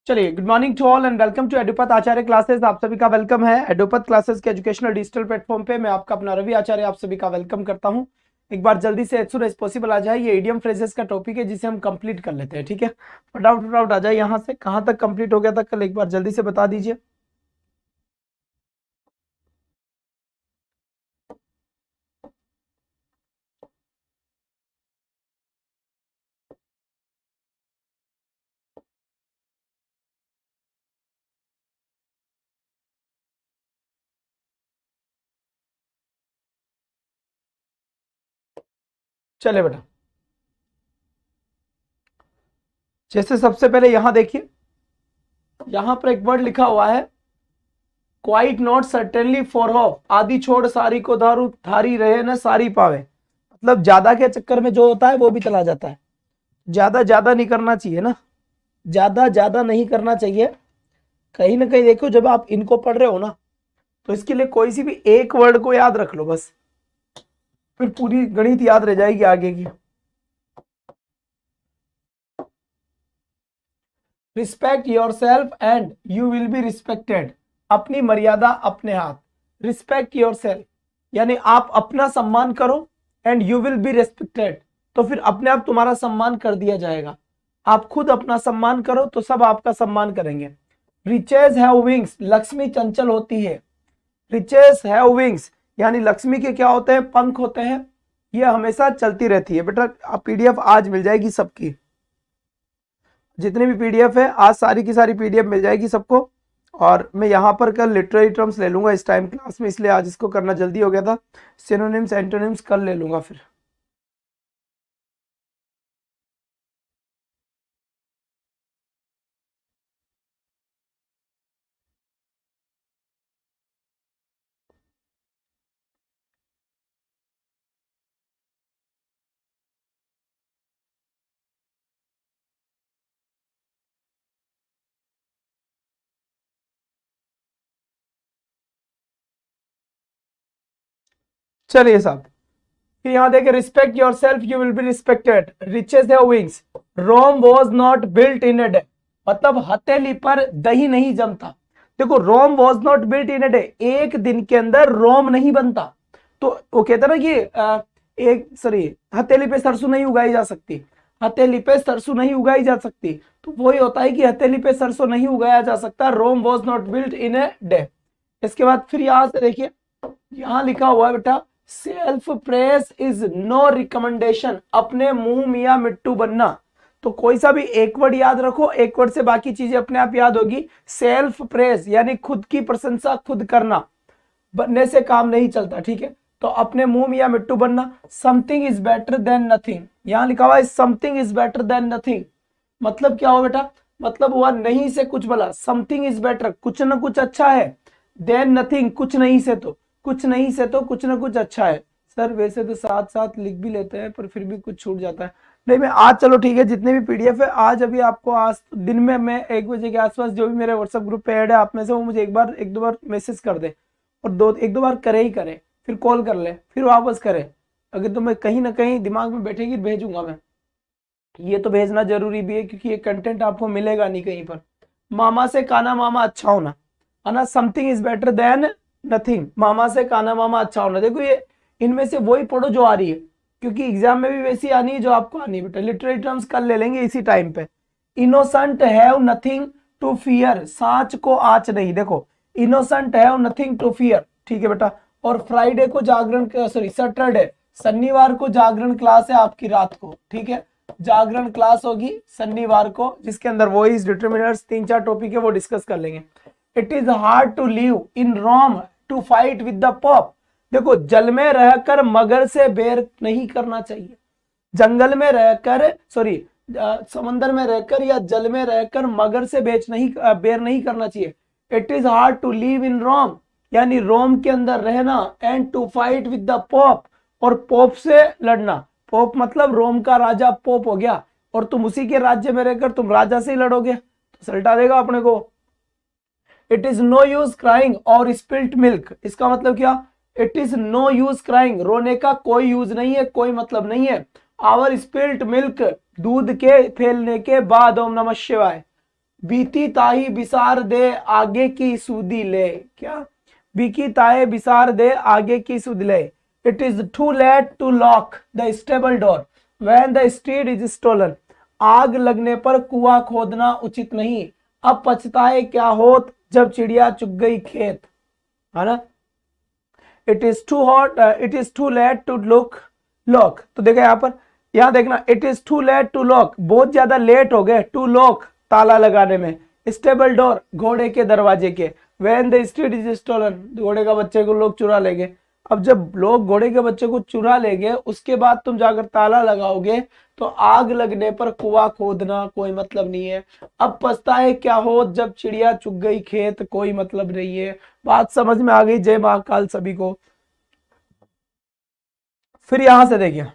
चलिए, good morning to all and welcome to Edupath Acharya classes. आप सभी का वेलकम है एडुपथ क्लासेस के एजुकेशनल डिजिटल प्लेटफॉर्म पे। मैं आपका अपना रवि आचार्य आप सभी का वेलकम करता हूं। एक बार जल्दी से एज सून एज पॉसिबल आ जाए, ये इडियम फ्रेजेस का टॉपिक है जिसे हम कंप्लीट कर लेते हैं। ठीक है, फटाफट आ जाए। यहाँ से कहाँ तक कंप्लीट हो गया था कल, एक बार जल्दी से बता दीजिए। चले बेटा, जैसे सबसे पहले यहाँ देखिए, यहाँ पर एक वर्ड लिखा हुआ है quite not certainly for of, आदि छोड़ सारी को धारू, थारी रहे न सारी पावे। मतलब ज्यादा के चक्कर में जो होता है वो भी चला जाता है। ज्यादा ज्यादा नहीं करना चाहिए ना, ज्यादा ज्यादा नहीं करना चाहिए। कहीं ना कहीं देखो, जब आप इनको पढ़ रहे हो ना, तो इसके लिए कोई सी भी एक वर्ड को याद रख लो बस, फिर पूरी गणित याद रह जाएगी आगे की। Respect your self and you will be respected. अपनी मर्यादा अपने हाथ। रिस्पेक्ट योर सेल्फ यानी आप अपना सम्मान करो, and you will be respected, तो फिर अपने आप तुम्हारा सम्मान कर दिया जाएगा। आप खुद अपना सम्मान करो तो सब आपका सम्मान करेंगे। रिचेस हैव विंग्स, लक्ष्मी चंचल होती है। रिचेस हैव विंग्स यानी लक्ष्मी के क्या होते हैं, पंख होते हैं। ये हमेशा चलती रहती है। बेटा पीडीएफ आज मिल जाएगी सबकी, जितनी भी पीडीएफ है आज सारी की सारी पीडीएफ मिल जाएगी सबको। और मैं यहाँ पर कल लिटरेरी टर्म्स ले लूंगा इस टाइम क्लास में, इसलिए आज इसको करना जल्दी हो गया था। सिनोनिम्स एंटोनिम्स कल ले लूंगा फिर। चलिए साहब, फिर यहाँ देखे respect yourself you will be respected. Riches have wings, Rome was not built in a day. मतलब हथेली पर दही नहीं जमता। देखो, Rome was not built in a day, एक दिन के अंदर रोम नहीं बनता। तो वो कहता ना कि हथेली पे सरसों नहीं उगाई जा सकती, हथेली पे सरसों नहीं उगाई जा सकती। तो वही होता है कि हथेली पे सरसों नहीं उगाया जा सकता। Rome was not built in a day. इसके बाद फिर यहां से देखिए, यहां लिखा हुआ है बेटा self praise is no recommendation. अपने मुंह मियां मिट्टू बनना। तो कोई सा भी एक वर्ड याद रखो, एक वर्ड से बाकी चीजें अपने आप याद होगी। सेल्फ प्रेस यानी खुद की प्रशंसा खुद करना, बनने से काम नहीं चलता। ठीक है, तो अपने मुंह मियां मिट्टू बनना। Something is better than nothing, यहां लिखा हुआ है something is better than nothing. मतलब क्या हो बेटा, मतलब हुआ नहीं से कुछ भला। समथिंग इज बेटर, कुछ ना कुछ अच्छा है। देन नथिंग, कुछ नहीं से तो कुछ नहीं से तो कुछ ना कुछ अच्छा है। सर वैसे तो साथ साथ लिख भी लेते हैं पर फिर भी कुछ छूट जाता है। नहीं, मैं आज, चलो ठीक है, जितने भी पीडीएफ है आज अभी आपको, आज दिन में मैं 1 बजे के आसपास जो भी मेरे व्हाट्सएप ग्रुप पे ऐड है आप में से, वो मुझे एक दो बार मैसेज कर दे। और एक दो बार करे ही करे, फिर कॉल कर ले, फिर वापस करे। अगर तो मैं कहीं ना कहीं दिमाग में बैठेगी भेजूंगा मैं। ये तो भेजना जरूरी भी है क्योंकि ये कंटेंट आपको मिलेगा नहीं कहीं पर। मामा से काना मामा अच्छा होना है ना। Something is better than nothing, मामा से काना मामा अच्छा होना। देखो ये इनमें से वही पढ़ो जो आ रही है, क्योंकि एग्जाम में भी वैसी आनी है जो आपको आनी है। बेटा लिटरेरी टर्म्स कल ले लेंगे इसी टाइम पे। Innocent have nothing to fear, सांच को आंच नहीं। देखो, innocent have nothing to fear, ठीक है बेटा। और फ्राइडे को जागरण, सैटरडे, शनिवार को जागरण क्लास है आपकी रात को। ठीक है, जागरण क्लास होगी शनिवार को, जिसके अंदर वॉइस डिटरमिनर्स 3-4 टॉपिक है वो डिस्कस कर लेंगे। It is hard to live in Rome to fight with the pope. देखो, जल में रहकर मगर से बैर नहीं करना चाहिए। जंगल में रहकर, समंदर में रहकर या जल में रहकर मगर से बैर नहीं करना चाहिए। It is hard to live in Rome यानी रोम के अंदर रहना, and to fight with the pope, और पोप से लड़ना। पोप मतलब रोम का राजा पोप हो गया, और तुम उसी के राज्य में रहकर तुम राजा से ही लड़ोगे तो सल्टा देगा अपने को। It is no use crying और स्पिल्ट मिल्क, इसका मतलब क्या, it is no use crying, रोने का कोई यूज नहीं है, कोई मतलब नहीं है। आवर स्पिल्ट मिल्क, दूध के फैलने के बाद, ओम नमः शिवाय, बीती ताही बिसार दे आगे की सूदी ले, क्या, बीकी ताहे बिसार दे आगे की सूद ले। It is too late to lock the stable door when the street is stolen. आग लगने पर कुआं खोदना उचित नहीं, अब पछताए क्या होत जब चिड़िया चुग गई खेत, है ना। It is too hot, it is too late to look lock, तो देखो यहाँ पर, यहाँ देखना, it is too late to lock, बहुत ज्यादा लेट हो गए टू लॉक ताला लगाने में, स्टेबल डोर घोड़े के दरवाजे के, when the street is stolen घोड़े का बच्चे को लोग चुरा लेंगे। अब जब लोग घोड़े के बच्चे को चुरा लेंगे उसके बाद तुम जाकर ताला लगाओगे तो आग लगने पर कुआं खोदना कोई मतलब नहीं है। अब पछताए क्या हो जब चिड़िया चुग गई खेत, कोई मतलब नहीं है। बात समझ में आ गई? जय महाकाल सभी को। फिर यहां से देखिए,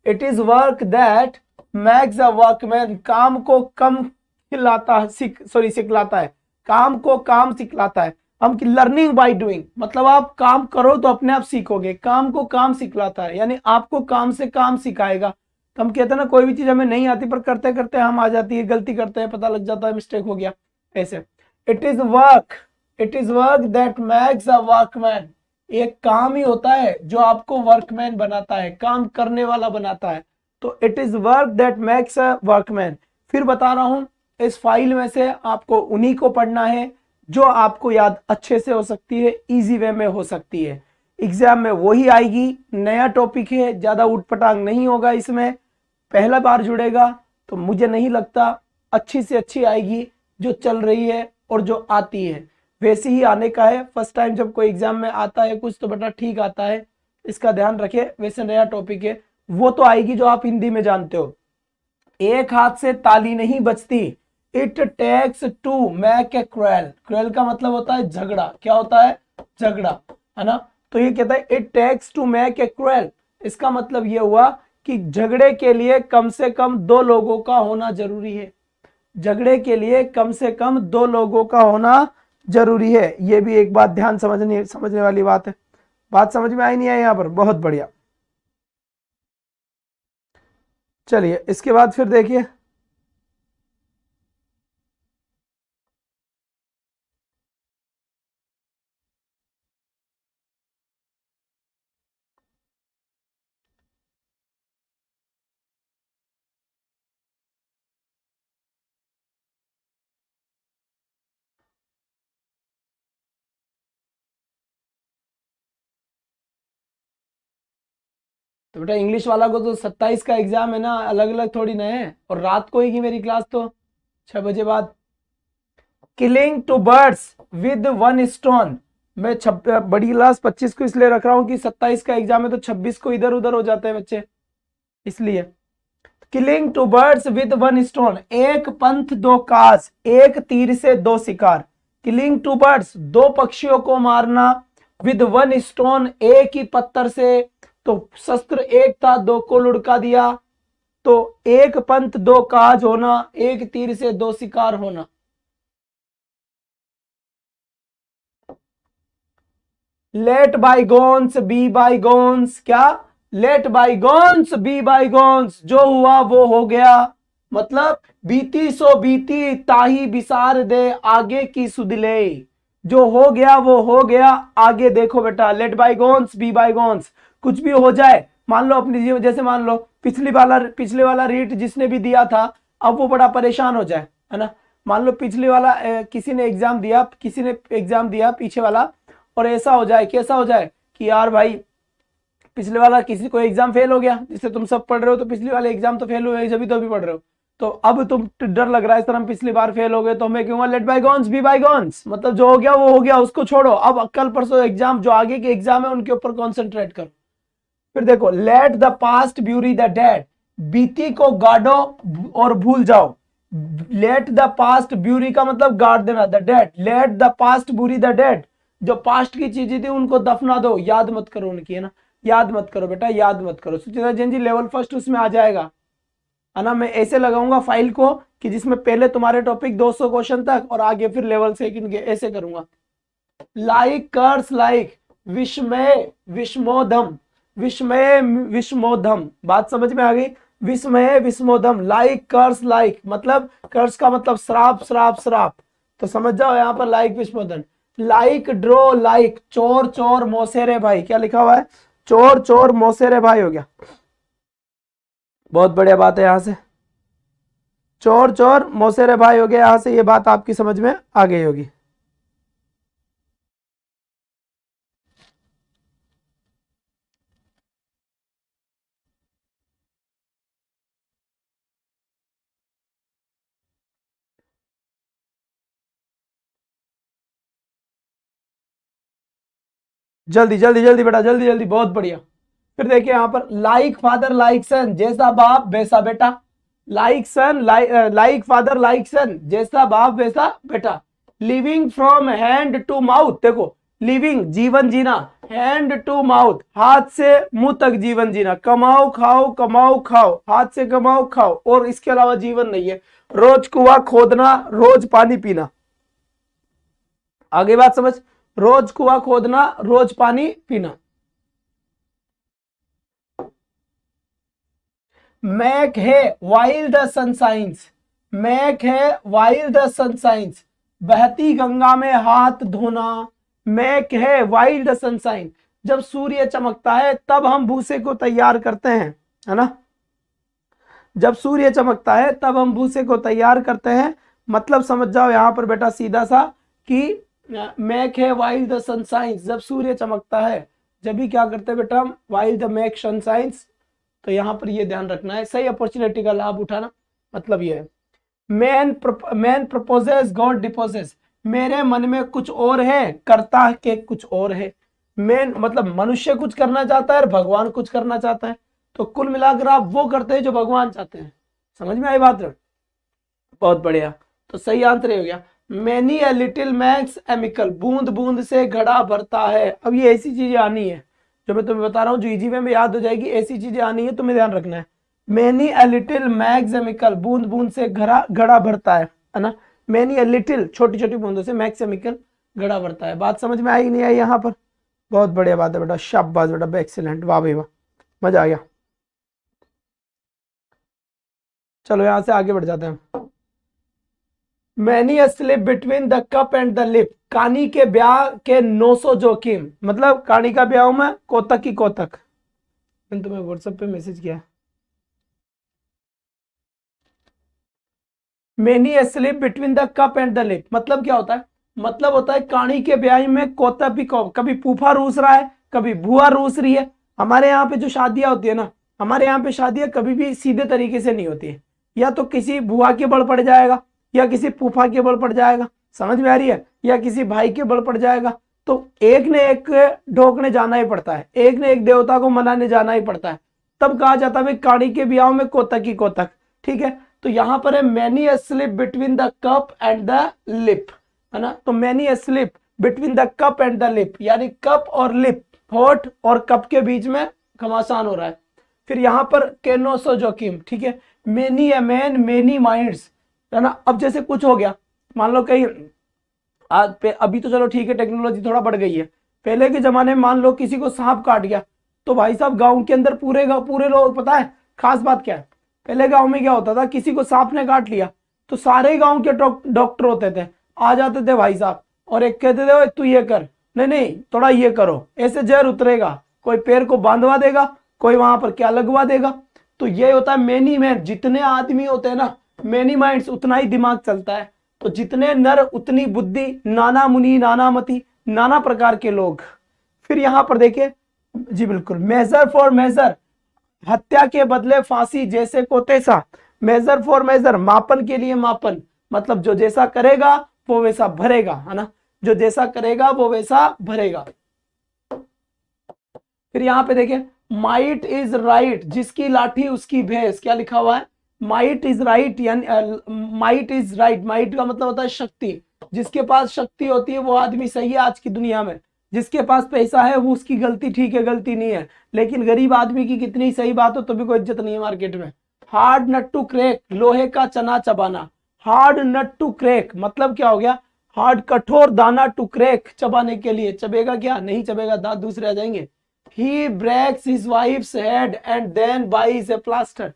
it is work that makes a workman, काम को कम खिलाता है, सिखलाता है, काम को काम सिखलाता है। हम लर्निंग बाय डूइंग, मतलब आप काम करो तो अपने आप सीखोगे, काम को काम सिखलाता है, यानी आपको काम से काम सिखाएगा। तो हम कहते हैं ना कोई भी चीज हमें नहीं आती पर करते करते हम आ जाती है, गलती करते हैं, पता लग जाता है मिस्टेक हो गया, ऐसे। It is work that makes a workman, एक काम ही होता है जो आपको वर्कमैन बनाता है, काम करने वाला बनाता है। तो it is work that makes a workman. फिर बता रहा हूं, इस फाइल में से आपको उन्हीं को पढ़ना है जो आपको याद अच्छे से हो सकती है, इजी वे में हो सकती है, एग्जाम में वही आएगी। नया टॉपिक है, ज्यादा उटपटांग नहीं होगा इसमें, पहला बार जुड़ेगा तो मुझे नहीं लगता अच्छी से अच्छी आएगी जो चल रही है और जो आती है वैसे ही आने का है। फर्स्ट टाइम जब कोई एग्जाम में आता है कुछ तो बेटा ठीक आता है, इसका ध्यान रखिए। वैसे नया टॉपिक है वो तो आएगी जो आप हिंदी में जानते हो। एक हाथ से ताली नहीं बजती, it takes two make a quarrel, quarrel का मतलब होता है झगड़ा, क्या होता है? झगड़ा, है ना। तो ये कहता है it takes two make a quarrel, इसका मतलब ये हुआ कि झगड़े के लिए कम से कम दो लोगों का होना जरूरी है, झगड़े के लिए कम से कम दो लोगों का होना जरूरी है। ये भी एक बात ध्यान समझने वाली बात है। बात समझ में आई नहीं आई यहाँ पर? बहुत बढ़िया। चलिए इसके बाद फिर देखिए, तो बेटा इंग्लिश वाला को तो 27 का एग्जाम है ना, अलग अलग थोड़ी ना है, और रात को ही की मेरी क्लास तो 6 बजे बाद। Killing two birds with one stone, मैं बड़ी क्लास 25 को इसलिए रख रहा हूं कि 27 का एग्जाम है तो 26 को इधर उधर हो जाते हैं बच्चे, इसलिए। Killing two birds with one stone, एक पंथ दो काज, एक तीर से दो शिकार। किलिंग टू बर्ड्स, दो पक्षियों को मारना, विद वन स्टोन, एक ही पत्थर से, तो शस्त्र एक था दो को लुढ़का दिया, तो एक पंथ दो काज होना, एक तीर से दो शिकार होना। लेट बाईगोन्स बी बाईगोन्स, क्या? लेट बाईगोन्स बी बाईगोन्स, जो हुआ वो हो गया, मतलब बीती सो बीती ताही बिसार दे आगे की सुधले, जो हो गया वो हो गया, आगे देखो बेटा। लेट बाईगोन्स बी बाईगोन्स, कुछ भी हो जाए, मान लो अपनी जीवन, जैसे मान लो पिछले वाला रीट जिसने भी दिया था अब वो बड़ा परेशान हो जाए, है ना। मान लो पिछले वाला किसी ने एग्जाम दिया पीछे वाला, और ऐसा हो जाए, कैसा हो जाए कि यार भाई पिछले वाला किसी को एग्जाम फेल हो गया, जिससे तुम सब पढ़ रहे हो, तो पिछले वाले एग्जाम तो फेल हुए जब तो अभी पढ़ रहे हो, तो अब तुम डर लग रहा है इस तरह हम पिछली बार फेल हो गए, तो मैं कहूंगा लेट बाईगॉन्स बी बाईगॉन्स, मतलब जो हो गया वो हो गया, उसको छोड़ो, अब कल परसों एग्जाम जो आगे के एग्जाम है उनके ऊपर कॉन्सेंट्रेट करो। फिर देखो, let the past bury the dead, बीती को गाड़ो और भूल जाओ। लेट द पास्ट ब्यूरी का मतलब गाड़ देना, the dead, let the past bury the dead, जो पास्ट की चीजें थी उनको दफना दो, याद मत करो उनकी, है ना, याद मत करो बेटा, याद मत करो। सुचिता जैन जी लेवल फर्स्ट उसमें आ जाएगा, है ना। मैं ऐसे लगाऊंगा फाइल को कि जिसमें पहले तुम्हारे टॉपिक 200 क्वेश्चन तक और आगे फिर लेवल सेकंड के, ऐसे करूंगा। लाइक कर्स लाइक, विस्मय विस्मोधम, विस्मय विस्मोधम, बात समझ में आ गई? विस्मय विस्मोदम, लाइक कर्स लाइक, मतलब कर्स का मतलब श्राप श्राप श्राप, तो समझ जाओ यहाँ पर लाइक विस्मोदन। लाइक ड्रो लाइक, चोर चोर मोसेरे भाई, क्या लिखा हुआ है, चोर चोर मोसेरे भाई हो गया। बहुत बढ़िया बात है, यहां से चोर चोर मोसेरे भाई हो गया, यहां से ये बात आपकी समझ में आ गई होगी। जल्दी जल्दी जल्दी बेटा, जल्दी जल्दी, बहुत बढ़िया। फिर देखिए यहां पर लाइक फादर लाइक सन, जैसा बाप वैसा बेटा। Like son like father like son, जैसा बाप वैसा बेटा। Living from hand to mouth, देखो लिविंग जीवन जीना, हैंड टू माउथ हाथ से मुंह तक जीवन जीना, कमाओ खाओ, हाथ से कमाओ खाओ, और इसके अलावा जीवन नहीं है। रोज कुआं खोदना, रोज पानी पीना, आगे बात समझ, रोज कुआं खोदना, रोज पानी पीना। मैक है वाइल द सनसाइंस, मैक है वाइल द सनसाइंस, बहती गंगा में हाथ धोना। मैक है वाइल द सनसाइन, जब सूर्य चमकता है तब हम भूसे को तैयार करते हैं, है ना, जब सूर्य चमकता है तब हम भूसे को तैयार करते हैं। मतलब समझ जाओ यहां पर बेटा सीधा सा कि मैक है वाइल द सनसाइंस, जब सूर्य चमकता है जब भी क्या करते हैं बेटा हम, वाइल द मैक सनसाइंस। तो यहां पर ये ध्यान रखना है, सही अपॉर्चुनिटी का लाभ उठाना, मतलब ये है। मैन प्रपोजेस गॉड डिपोजेस, मेरे मन में कुछ और है, करता के कुछ और है। मैन मतलब मनुष्य कुछ करना चाहता है और भगवान कुछ करना चाहता है, तो कुल मिलाकर आप वो करते हैं जो भगवान चाहते हैं। समझ में आई बात? बहुत बढ़िया, तो सही आंसर हो गया मैनी ए लिटिल मैक्स एमिकल, बूंद बूंद से घड़ा भरता है। अब ये ऐसी चीजें आनी है जो मैं तुम्हें बता रहा हूँ, जो इजी वे में याद हो जाएगी, ऐसी चीजें आनी है, तुम्हें ध्यान रखना है। मैनी ए लिटिल मैक्स एमिकल, बूंद बूंद से घड़ा भरता है ना। मैनी ए लिटिल, छोटी छोटी बूंदों से, मैक्स एमिकल घड़ा भरता है। बात समझ में आई नहीं आई यहाँ पर? बहुत बढ़िया बात है बेटा, शाबाश बेटा, एक्सीलेंट, वाह भाई वाह, मजा आ गया। चलो यहां से आगे बढ़ जाते हैं। Many a slip between the cup and the lip, कानी के ब्याह के 900 जोखिम, मतलब कानी का ब्याह में कोतक की कोतक। मैंने तुम्हें व्हाट्सएप पे मैसेज किया। Many a slip between the cup and the lip, मतलब क्या होता है? मतलब होता है कानी के ब्याह में कोतक भी, कभी फूफा रूस रहा है, कभी बुआ रूस रही है। हमारे यहाँ पे जो शादियां होती है ना, हमारे यहाँ पे शादियां कभी भी सीधे तरीके से नहीं होती है, या तो किसी बुआ के बल पड़ जाएगा, या किसी फूफा के बल पड़ जाएगा, समझ में आ रही है, या किसी भाई के बल पड़ जाएगा। तो एक ने एक ढोकने जाना ही पड़ता है, एक ने एक देवता को मनाने जाना ही पड़ता है, तब कहा जाता है कानी के ब्याह में कोतक ही कोतक। ठीक है, तो यहां पर है many a slip between the cup and the lip, है ना। तो many a slip between the cup and the lip, यानी कप और लिप, होठ और कप के बीच में घमासान हो रहा है। फिर यहाँ पर केनोसो जोखिम, ठीक है, many a man many minds, है ना। अब जैसे कुछ हो गया, मान लो कहीं आज पे, अभी तो चलो ठीक है टेक्नोलॉजी थोड़ा बढ़ गई है, पहले के जमाने में मान लो किसी को सांप काट गया, तो भाई साहब गांव के अंदर पूरे लोग, पता है खास बात क्या है, पहले गांव में क्या होता था, किसी को सांप ने काट लिया तो सारे गांव के डॉक्टर होते थे, आ जाते थे भाई साहब, और एक कहते थे तू ये कर, नहीं थोड़ा ये करो, ऐसे जहर उतरेगा, कोई पैर को बांधवा देगा, कोई वहां पर क्या लगवा देगा। तो ये होता है मेनी मैन, जितने आदमी होते हैं ना, मेनी माइंड्स, उतना ही दिमाग चलता है। तो जितने नर उतनी बुद्धि, नाना मुनि नाना मति, नाना प्रकार के लोग। फिर यहां पर देखिए जी बिल्कुल, मेजर फॉर मेजर, हत्या के बदले फांसी जैसे को तैसा। मेजर फॉर मेजर, मापन के लिए मापन, मतलब जो जैसा करेगा वो वैसा भरेगा, है ना, जो जैसा करेगा वो वैसा भरेगा। फिर यहां पे देखिए माइट इज राइट, जिसकी लाठी उसकी भैंस, क्या लिखा हुआ है, माइट इज राइट, यानी माइट इज राइट, माइट का मतलब होता है शक्ति, जिसके पास शक्ति होती है वो आदमी सही है आज की दुनिया में। जिसके पास पैसा है वो उसकी गलती ठीक है, गलती नहीं है, लेकिन गरीब आदमी की कितनी सही बात हो तो भी कोई इज्जत नहीं है मार्केट में। हार्ड नट टू क्रैक, लोहे का चना चबाना। हार्ड नट टू क्रैक मतलब क्या हो गया, हार्ड कठोर दाना, टू क्रैक चबाने के लिए, चबेगा क्या, नहीं चबेगा, दांत दूसरे आ जाएंगे। He breaks his wife's head and then buys a plaster,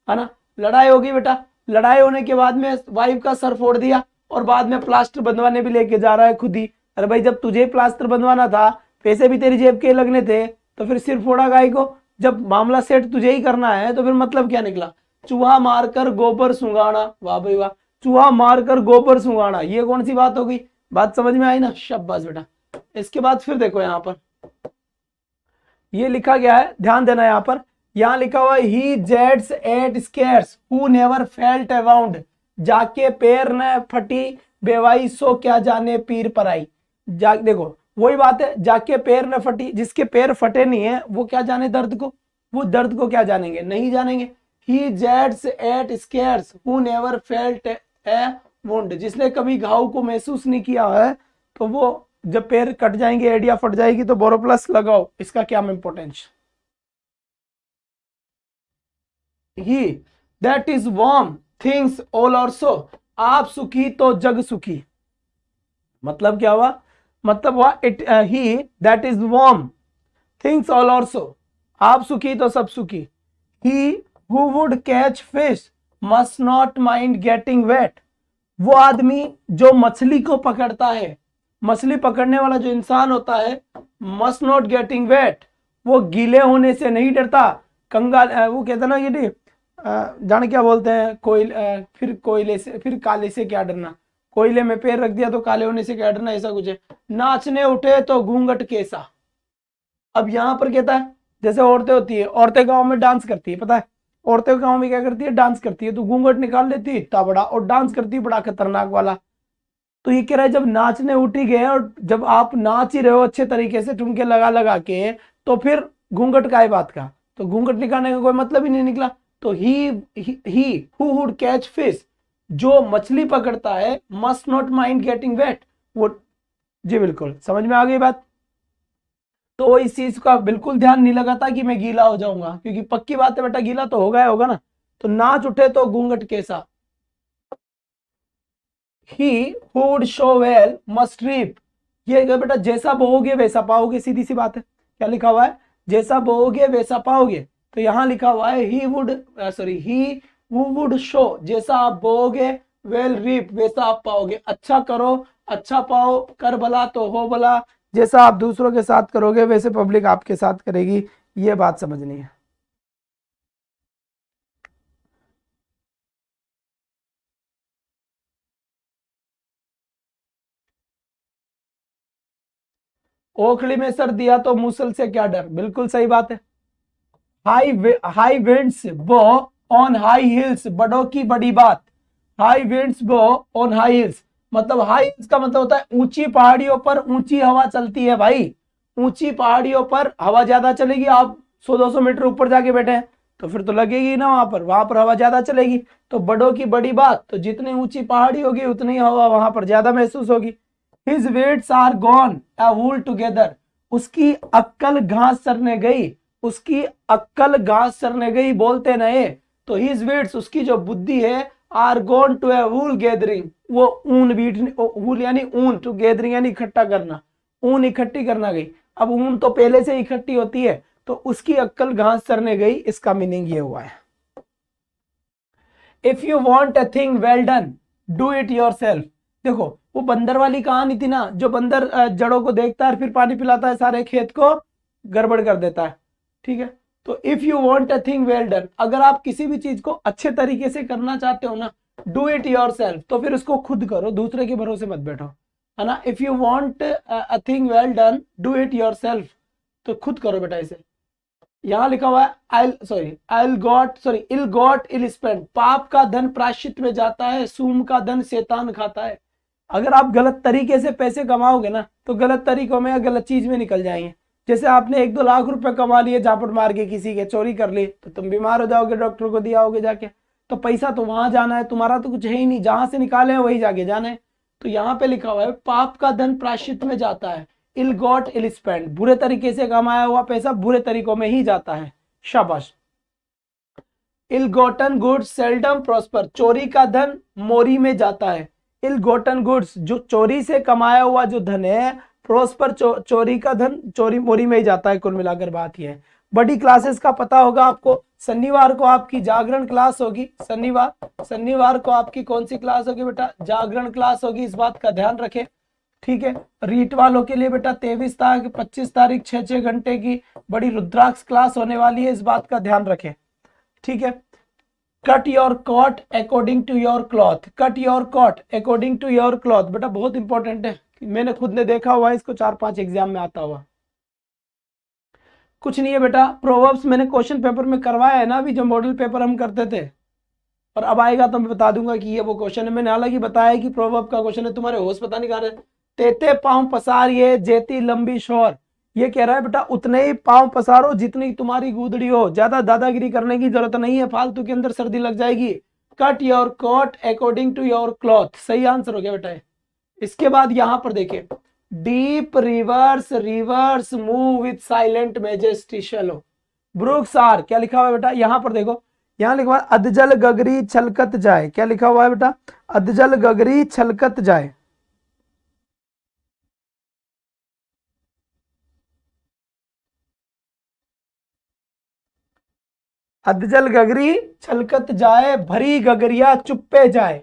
है ना। लड़ाई होगी बेटा, लड़ाई होने के बाद में वाइफ का सर फोड़ दिया और बाद में प्लास्टर बंधवाने भी लेके जा रहा है खुद ही। अरे भाई जब तुझे प्लास्टर बंधवाना था, पैसे भी तेरी जेब के लगने थे, तो फिर सिर फोड़ा गाय को। जब मामला सेट तुझे ही करना है तो फिर मतलब क्या निकला, चूहा मारकर गोबर सुंगाना। वाह भाई वाह, चूहा मारकर गोबर सुंगाना, ये कौन सी बात हो गई। बात समझ में आई ना, शाबाश बेटा। इसके बाद फिर देखो यहाँ पर ये लिखा गया है, ध्यान देना यहाँ पर। यहाँ लिखा हुआ है he jests at scars who never felt around, जाके पैर न फटी बेवाई सो क्या जाने पीर पर आई। जा देखो वही बात है, जाके पैर न फटी, जिसके पैर फटे नहीं है वो क्या जाने दर्द को, वो दर्द को क्या जानेंगे, नहीं जानेंगे। He jests at scars who never felt a wound, जिसने कभी घाव को महसूस नहीं किया है, तो वो जब पैर कट जाएंगे, एडिया फट जाएगी तो बोरोप्लस लगाओ। इसका क्या importance. He that is warm things all also, आप सुखी तो जग सुखी। मतलब क्या हुआ, मतलब हुआ it he that is warm things all also, आप सुखी तो सब सुखी। He who would catch fish must not mind getting wait, वो आदमी जो मछली को पकड़ता है, मछली पकड़ने वाला जो इंसान होता है, मस्ट नॉट गेटिंग वेट, वो गीले होने से नहीं डरता। कंगाल वो कहते ना ये जाने क्या बोलते हैं, फिर कोयले से, फिर काले से क्या डरना, कोयले में पैर रख दिया तो काले होने से क्या डरना, ऐसा कुछ है। नाचने उठे तो घूंघट कैसा। अब यहाँ पर कहता है जैसे औरतें होती है, औरतें गांव में डांस करती है, पता है औरतें गांव में क्या करती है, डांस करती है। तो घूंघट निकाल लेती है इतना बड़ा और डांस करती है बड़ा खतरनाक वाला। तो ये कह रहा है जब नाचने उठी गए और जब आप नाच ही रहे हो अच्छे तरीके से ठुमके लगा लगा के, तो फिर घूंघट का है बात का, तो घूंघट निकालने का कोई मतलब ही नहीं निकला। तो he who would catch fish, जो मछली पकड़ता है, must not mind getting wait, वो जी बिल्कुल समझ में आ गई बात। तो वो इस चीज का बिल्कुल ध्यान नहीं लगाता कि मैं गीला हो जाऊंगा, क्योंकि पक्की बात है बेटा गीला तो होगा ना। तो नाच उठे तो घूंघट कैसा। He who would show well must reap, ये बेटा जैसा बोओगे वैसा पाओगे, सीधी सी बात है। क्या लिखा हुआ है, जैसा बोओगे वैसा पाओगे। तो यहाँ लिखा हुआ है he who would show, जैसा आप बोओगे, well reap, वैसा आप पाओगे। अच्छा करो अच्छा पाओ, कर भला तो हो भला, जैसा आप दूसरों के साथ करोगे वैसे पब्लिक आपके साथ करेगी, ये बात समझनी है। ओखली में सर दिया तो मूसल से क्या डर, बिल्कुल सही बात है। हाई विंड्स बो ऑन हाई हिल्स, बड़ों की बड़ी बात। हाई विंड्स बो ऑन हाई हिल्स, मतलब हाई हिल्स का मतलब होता है ऊंची पहाड़ियों पर ऊंची हवा चलती है भाई। ऊंची पहाड़ियों पर हवा ज्यादा चलेगी, आप 100-200 मीटर ऊपर जाके बैठे हैं तो फिर तो लगेगी ना, वहां पर हवा ज्यादा चलेगी। तो बड़ों की बड़ी बात, तो जितनी ऊंची पहाड़ी होगी उतनी हवा वहां पर ज्यादा महसूस होगी। His wits are gone a wool together, उसकी अक्कल घास चरने गई, उसकी अक्कल घास चरने गई, बोलते नए। तो his wits, उसकी जो बुद्धि है, are gone to a wool gathering, वो ऊन बीटने, wool यानी ऊन, to gathering यानी इकट्ठा करना, ऊन इकट्ठी करना गई। अब ऊन तो पहले से इकट्ठी होती है, तो उसकी अक्कल घास चरने गई, इसका मीनिंग ये हुआ है। If you want a thing well done do it your self, देखो वो बंदर वाली कहानी थी ना, जो बंदर जड़ों को देखता है और फिर पानी पिलाता है, सारे खेत को गड़बड़ कर देता है, ठीक है। तो if you want a thing well done, अगर आप किसी भी चीज को अच्छे तरीके से करना चाहते हो ना, डू इट योरसेल्फ, तो फिर उसको खुद करो, दूसरे के भरोसे मत बैठो, है ना। If you want a thing well done do it yourself, तो खुद करो बेटा इसे। यहाँ लिखा हुआ है इल गॉट इल स्पेंड, पाप का धन प्रायश्चित में जाता है, सूम का धन शैतान खाता है। अगर आप गलत तरीके से पैसे कमाओगे ना, तो गलत तरीकों में या गलत चीज में निकल जाएंगे। जैसे आपने 1-2 लाख रुपए कमा लिए, झापट मार के किसी के चोरी कर ली, तो तुम बीमार हो जाओगे, डॉक्टर को दिया होगे जाके, तो पैसा तो वहां जाना है, तुम्हारा तो कुछ है ही नहीं, जहां से निकाले हैं वही जाके जाना है। तो यहाँ पे लिखा हुआ है पाप का धन प्रायश्चित में जाता है, इल गॉट इल स्पेंड, बुरे तरीके से कमाया हुआ पैसा बुरे तरीकों में ही जाता है, शाबाश। इल गॉटन गुड्स सेल्डम प्रॉस्पर, चोरी का धन मोरी में जाता है। इल गॉटन गुड्स, जो चोरी से कमाया हुआ जो धन है, प्रॉस्पर चोरी का धन चोरी मोरी में ही जाता है, कुल मिलाकर बात यह है। बड़ी क्लासेस का पता होगा आपको। शनिवार को आपकी जागरण क्लास होगी, शनिवार को आपकी कौन सी क्लास होगी बेटा, जागरण क्लास होगी, इस बात का ध्यान रखें। ठीक है, रीट वालों के लिए बेटा 23 तारीख 25 तारीख 6 घंटे की बड़ी रुद्राक्ष क्लास होने वाली है, इस बात का ध्यान रखें। ठीक है, cut your coat according to your cloth, cut your coat according to your cloth बेटा बहुत इंपॉर्टेंट है, मैंने खुद ने देखा हुआ है इसको 4-5 एग्जाम में आता हुआ। कुछ नहीं है बेटा, प्रोवर्ब्स मैंने क्वेश्चन पेपर में करवाया है ना अभी, जो मॉडल पेपर हम करते थे, और अब आएगा तो मैं बता दूंगा कि ये वो क्वेश्चन है। मैंने हालांकि बताया कि प्रोवर्ब का क्वेश्चन है, तुम्हारे होश पता नहीं कहा रहे। तेते पांव पसारिए जेती लंबी शोर, ये कह रहा है बेटा उतने ही पांव पसारो जितनी तुम्हारी गूदड़ी हो, ज्यादा दादागिरी करने की जरूरत नहीं है, फालतू के अंदर सर्दी लग जाएगी। Cut your coat according to your cloth, सही आंसर हो गया बेटा। इसके बाद यहां पर देखिए, deep rivers rivers move with silent majesty shallow, brooks are, क्या लिखा हुआ है बेटा, यहां पर देखो, यहां लिखा हुआ है अधजल गगरी छलकत जाए, क्या लिखा हुआ है बेटा, अधजल गगरी छलकत जाए। अधजल गगरी छलकत जाए, भरी गगरिया चुप्पे जाए।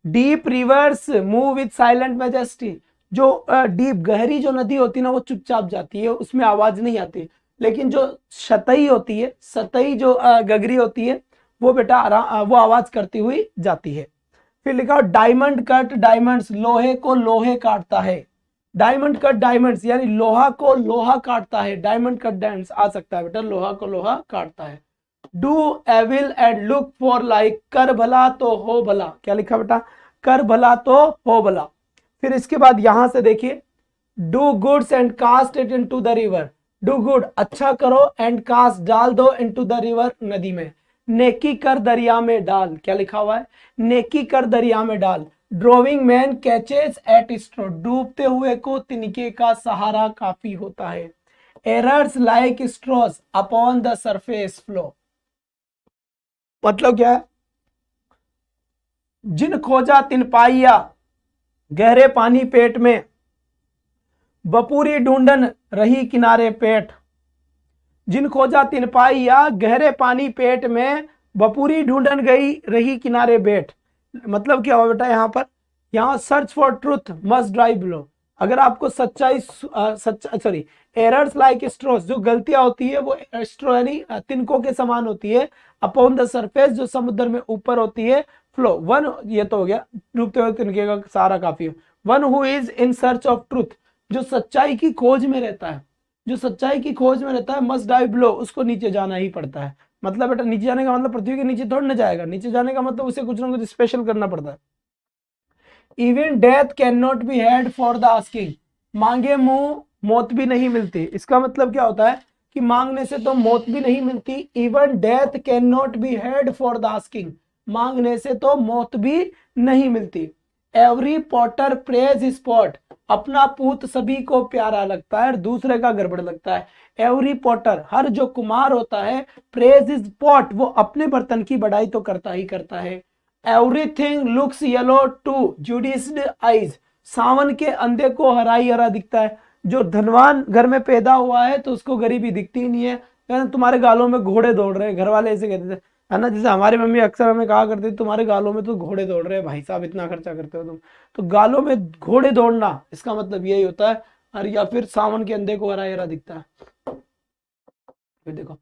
Deep reverse move with silent majesty, जो डीप गहरी जो नदी होती है ना वो चुपचाप जाती है, उसमें आवाज नहीं आती, लेकिन जो सतही होती है, सतही जो गगरी होती है वो बेटा वो आवाज करती हुई जाती है। फिर लिखा हो डायमंड कट डायमंड्स, लोहे को लोहे काटता है, डायमंड कट डायमंड्स यानी लोहा को लोहा काटता है, डायमंड कट डायमंड्स आ सकता है बेटा, लोहा को लोहा काटता है। Do evil and look for like, कर भला तो हो भला, क्या लिखा बेटा, कर भला तो हो भला। फिर इसके बाद यहां से देखिए, do goods and cast it into the river, do good अच्छा करो एंड कास्ट डाल दो इनटू द रिवर नदी में। नेकी कर दरिया में डाल, क्या लिखा हुआ है, नेकी कर दरिया में डाल। ड्रोविंग मैन कैचेस एट स्ट्रो, डूबते हुए को तिनके का सहारा काफी होता है। Errors like स्ट्रोस upon the surface flow, मतलब क्या है, जिन खोजा तिन पाइया, गहरे पानी पेट में, बपूरी ढूंढन रही किनारे पेट। जिन खोजा तिन पाइया, गहरे पानी पेट में, बपूरी ढूंढन गई रही किनारे बेट। मतलब क्या हुआ बेटा, यहाँ पर, यहाँ search for truth must drive below, अगर आपको सच्चाई सॉरी एरर्स लाइक स्ट्रोस, जो गलतियां होती है वो स्ट्रो यानी तिनकों के समान होती है, अपॉन द सरफेस जो समुद्र में ऊपर होती है, फ्लो वन, ये तो हो गया डूबते हुए तिनके का सहारा काफी हो। One who is in search of truth, जो सच्चाई की खोज में रहता है, जो सच्चाई की खोज में रहता है, मस्ट डाइव बिलो, उसको नीचे जाना ही पड़ता है। मतलब बेटा नीचे जाने का मतलब पृथ्वी के नीचे थोड़ा ना जाएगा, नीचे जाने का मतलब उसे कुछ ना कुछ स्पेशल करना पड़ता है। Even death can not be had for the asking, मांगे मुंह मौत भी नहीं मिलती। इसका मतलब क्या होता है कि मांगने से तो मौत भी नहीं मिलती। Even death can not be had for the asking, मांगने से तो मौत भी नहीं मिलती। एवरी पॉटर प्रेज स्पॉट, अपना पूत सभी को प्यारा लगता है, दूसरे का गड़बड़ लगता है। एवरी पॉटर, हर जो कुम्हार होता है, प्रेज इज पॉट, वो अपने बर्तन की बड़ाई तो करता ही करता है। Everything looks yellow to jaundiced eyes, सावन के अंधे को हरा ही हरा दिखता है। जो धनवान घर में पैदा हुआ है तो उसको गरीबी दिखती ही नहीं है। तुम्हारे गालों में घोड़े दौड़ रहे हैं, घर वाले ऐसे कहते थे है ना, जैसे हमारी मम्मी अक्सर हमें कहा करती, तुम्हारे गालों में तो घोड़े दौड़ रहे हैं भाई साहब, इतना खर्चा करते हो तुम। तो गालों में घोड़े दौड़ना इसका मतलब यही होता है, और या फिर सावन के अंधे को हरा हरा दिखता है। फिर देखो,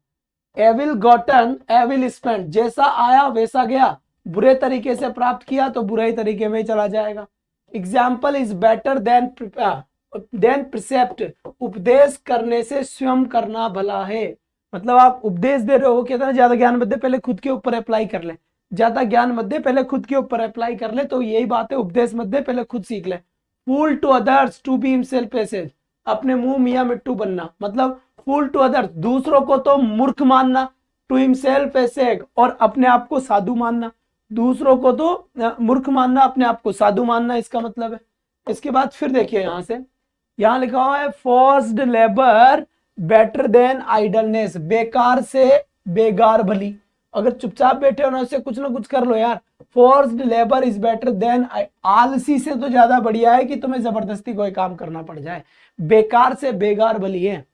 एविल गॉटन एविल स्पेंड, जैसा आया वैसा गया, बुरे तरीके से प्राप्त किया तो बुरे तरीके में चला जाएगा। Example is better then precept, उपदेश करने से स्वयं करना भला है। मतलब आप उपदेश दे रहे हो, कहते हैं ज्यादा ज्ञान मत दे, पहले खुद के ऊपर अप्लाई कर ले, ज्यादा ज्ञान मत दे, पहले खुद के ऊपर अप्लाई कर ले, तो यही बात है, उपदेश मत दे, पहले खुद सीख ले। Fool to others to be himself asses, अपने मुंह मियां मिट्टू बनना, मतलब फूल टू अदर्स, दूसरों को तो मूर्ख मानना, टू हिमसेल्फ एसेज, और अपने आप को साधु मानना। दूसरों को तो मूर्ख मानना, अपने आप को साधु मानना, इसका मतलब है। इसके बाद फिर देखिए यहां से, यहां लिखा हुआ है forced labour better than idleness, बेकार से बेगार भली। अगर चुपचाप बैठे हो ना, उससे कुछ ना कुछ कर लो यार। Forced labour is better then, आलसी से तो ज्यादा बढ़िया है कि तुम्हें जबरदस्ती कोई काम करना पड़ जाए। बेकार से बेगार भली है।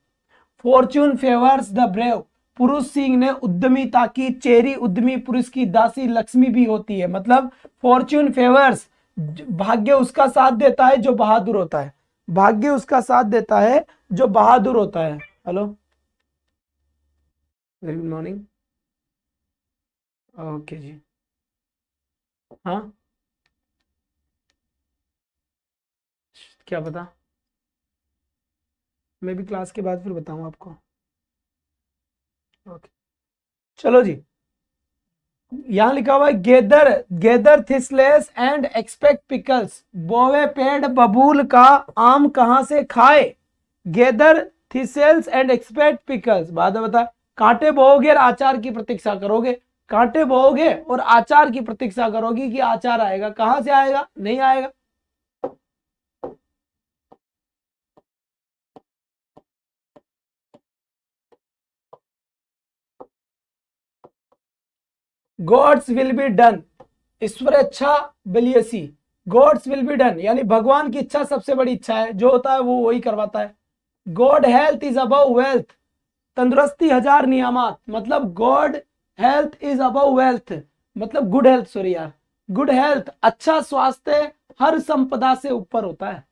फॉर्च्यून फेवर्स द ब्रेव, पुरुष सिंह ने उद्यमिता की, चेरी उद्यमी पुरुष की दासी लक्ष्मी भी होती है। मतलब फॉर्च्यून फेवर्स, भाग्य उसका साथ देता है जो बहादुर होता है, भाग्य उसका साथ देता है जो बहादुर होता है। Hello, very good morning. Okay ji, हाँ क्या पता, मैं भी क्लास के बाद फिर बताऊं आपको। ओके चलो जी, यहां लिखा हुआ है gather, gather thistles and expect pickles, बोवे पेड़ बबूल का, आम कहां से खाए। Gather thistles and expect pickles, बाद में बता, कांटे बोओगे और आचार की प्रतीक्षा करोगे, कांटे बोओगे और आचार की प्रतीक्षा करोगी कि आचार आएगा, कहां से आएगा, नहीं आएगा। गॉड्स विल बी डन, ईश्वरेच्छा बलियसी, गॉड्स विल बी डन यानी भगवान की इच्छा सबसे बड़ी इच्छा है, जो होता है वो वही करवाता है। God health is above wealth, तंदुरुस्ती हजार नियामत, मतलब God health is above wealth, मतलब गुड हेल्थ, सॉरी यार, गुड हेल्थ, अच्छा स्वास्थ्य हर संपदा से ऊपर होता है,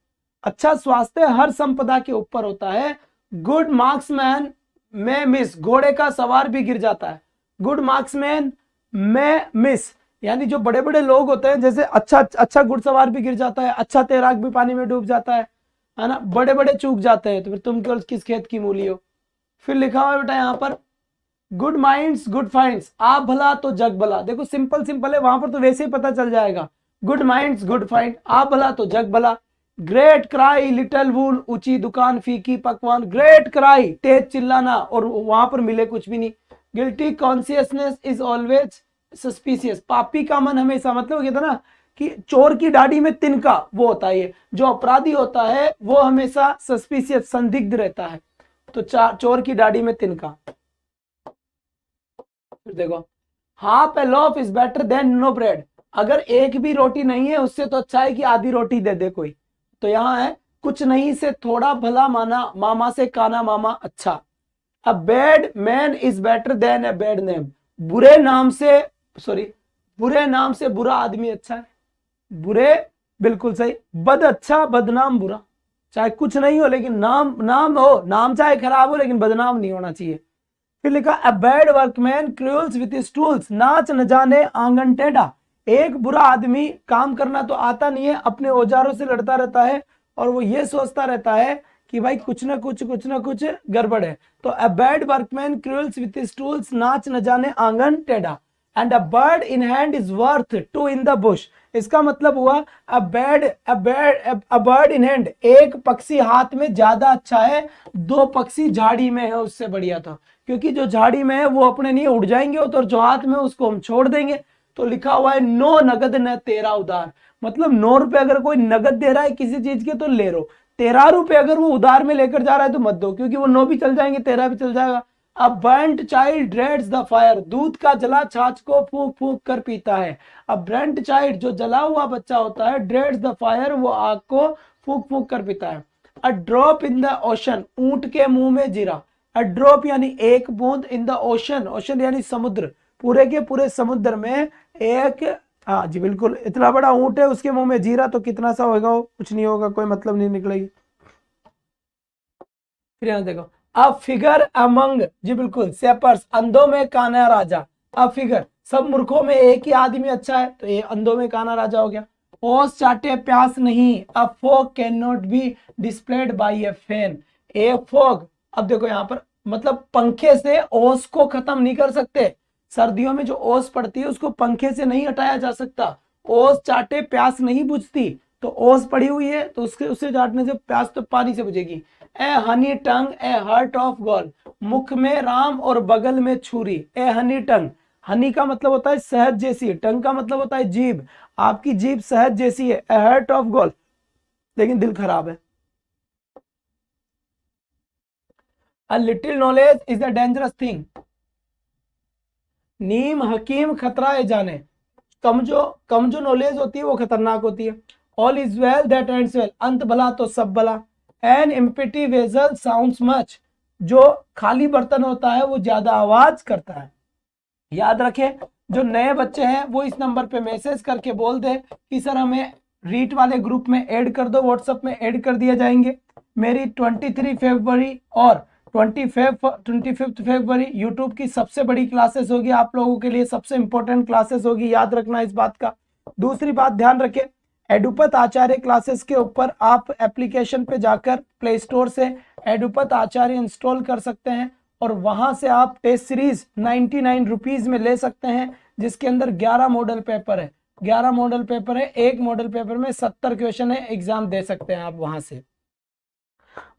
अच्छा स्वास्थ्य हर संपदा के ऊपर होता है। गुड मार्क्समैन में मिस, घोड़े का सवार भी गिर जाता है, गुड मार्क्समैन में मिस यानी जो बड़े बड़े लोग होते हैं, जैसे अच्छा अच्छा घुड़सवार भी गिर जाता है, अच्छा तैराक भी पानी में डूब जाता है ना, बड़े बड़े चूक जाते हैं, तो फिर तुम केवल किस खेत की मूली हो। फिर लिखा हुआ है बेटा यहाँ पर, गुड माइंड्स गुड फाइंड्स, आप भला तो जग भला, देखो सिंपल सिंपल है, वहां पर तो वैसे ही पता चल जाएगा, गुड माइंड्स गुड फाइंड, आप भला तो जग भला। ग्रेट क्राई लिटिल वूल, ऊंची दुकान फीकी पकवान, ग्रेट क्राई तेज चिल्लाना और वहां पर मिले कुछ भी नहीं। Guilty consciousness is always suspicious, पापी का मन हमेशा, मतलब कहता ना कि चोर की दाढ़ी में तिनका, वो होता है ये, जो अपराधी होता है वो हमेशा सस्पिशियस, संदिग्ध रहता है, तो चोर की दाढ़ी में तिनका। देखो, half a loaf is better than no bread, अगर एक भी रोटी नहीं है उससे तो अच्छा है कि आधी रोटी दे दे कोई। तो यहाँ है, कुछ नहीं से थोड़ा भला माना, मामा से काना मामा अच्छा। A bad man is better then a bad name, बुरे नाम से, सॉरी, बुरे नाम से बुरा आदमी अच्छा है, बुरे, बिल्कुल सही, बद अच्छा बदनाम बुरा, चाहे कुछ नहीं हो लेकिन नाम, नाम हो, नाम चाहे खराब हो लेकिन बदनाम नहीं होना चाहिए। फिर लिखा, a bad workman quarrels with his tools, नाच न जाने आंगन टेढ़ा, एक बुरा आदमी काम करना तो आता नहीं है, अपने औजारों से लड़ता रहता है और वो ये सोचता रहता है कि भाई कुछ ना कुछ गड़बड़ है। तो a bad workman quarrels with his tools, नाच न जाने आंगन टेढ़ा, and a bird in hand is worth two in the bush, इसका मतलब हुआ अ बर्ड इन हैंड, एक पक्षी हाथ में ज्यादा अच्छा है, दो पक्षी झाड़ी में है उससे बढ़िया था, क्योंकि जो झाड़ी में है वो अपने लिए उड़ जाएंगे, तो जो हाथ में उसको हम छोड़ देंगे। तो लिखा हुआ है, नो नगद न तेरा उधार, मतलब 9 रुपए अगर कोई नगद दे रहा है किसी चीज के तो ले लो, 13 रुपए अगर वो उधार में लेकर जा रहा है तो मत दो, क्योंकि वो 9 भी चल जाएंगे 13 भी चल जाएगा। A burnt child dreads the fire, दूध का जला छाछ को फूंक फूंक कर पीता है। अ ब्रेंट चाइल्ड, जो जला हुआ बच्चा होता है, ड्रेड्स द फायर, वो आग को फूंक फूंक कर पीता है। A drop in the ocean, ऊंट के मुंह में जीरा, अ ड्रॉप यानी एक बूंद, इन द ओशन, ओशन यानी समुद्र, पूरे के पूरे समुद्र में एक, हाँ जी बिल्कुल, इतना बड़ा ऊंट है उसके मुंह में जीरा, तो कितना सा होगा वो, कुछ नहीं होगा, कोई मतलब नहीं निकलेगी। फिर यहां देखो, अ फिगर अमंग, जी बिल्कुल, सेपर्स, अंधों में काना राजा, अ फिगर, सब मूर्खों में एक ही आदमी अच्छा है, तो ये अंधों में काना राजा हो गया। ओस चाटे प्यास नहीं, a fog can not be displaced by a fan, a fog, अब देखो यहाँ पर, मतलब पंखे से ओस को खत्म नहीं कर सकते, सर्दियों में जो ओस पड़ती है उसको पंखे से नहीं हटाया जा सकता। ओस चाटे प्यास नहीं बुझती, तो ओस पड़ी हुई है तो उसके उससे चाटने से प्यास तो पानी से बुझेगी। ए हनी टंग ए हार्ट ऑफ गॉड, मुख में राम और बगल में छुरी, ए हनी टंग, हनी का मतलब होता है शहद जैसी, टंग का मतलब होता है जीभ, आपकी जीभ शहद जैसी है, ए हार्ट ऑफ गॉड, लेकिन दिल खराब है। A little knowledge is a dangerous thing, नीम हकीम खतरा है जाने, कम जो नॉलेज होती है वो खतरनाक होती है। All is well that ends well, अंत भला तो सब भला। An empty vessel sounds much, जो खाली बर्तन होता है वो ज्यादा आवाज करता है। याद रखें, जो नए बच्चे हैं वो इस नंबर पे मैसेज करके बोल दे कि सर हमें रीट वाले ग्रुप में ऐड कर दो, व्हाट्सएप में ऐड कर दिए जाएंगे। मेरी 23 फरवरी और 25 फरवरी यूट्यूब की सबसे बड़ी क्लासेस होगी, आप लोगों के लिए सबसे इंपॉर्टेंट क्लासेस होगी, याद रखना इस बात का। दूसरी बात ध्यान रखें, एडुपत आचार्य क्लासेस के ऊपर आप एप्लीकेशन पे जाकर प्ले स्टोर से एडुपत आचार्य इंस्टॉल कर सकते हैं और वहां से आप टेस्ट सीरीज 99 रुपीज में ले सकते हैं, जिसके अंदर 11 मॉडल पेपर है। 11 मॉडल पेपर है, एक मॉडल पेपर में 70 क्वेश्चन है, एग्जाम दे सकते हैं आप वहां से।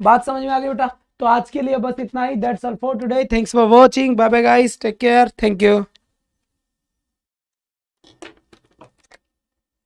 बात समझ में आ गई बेटा? तो आज के लिए बस इतना ही। That's all for today. Thanks for watching. Bye bye guys, take care, thank you.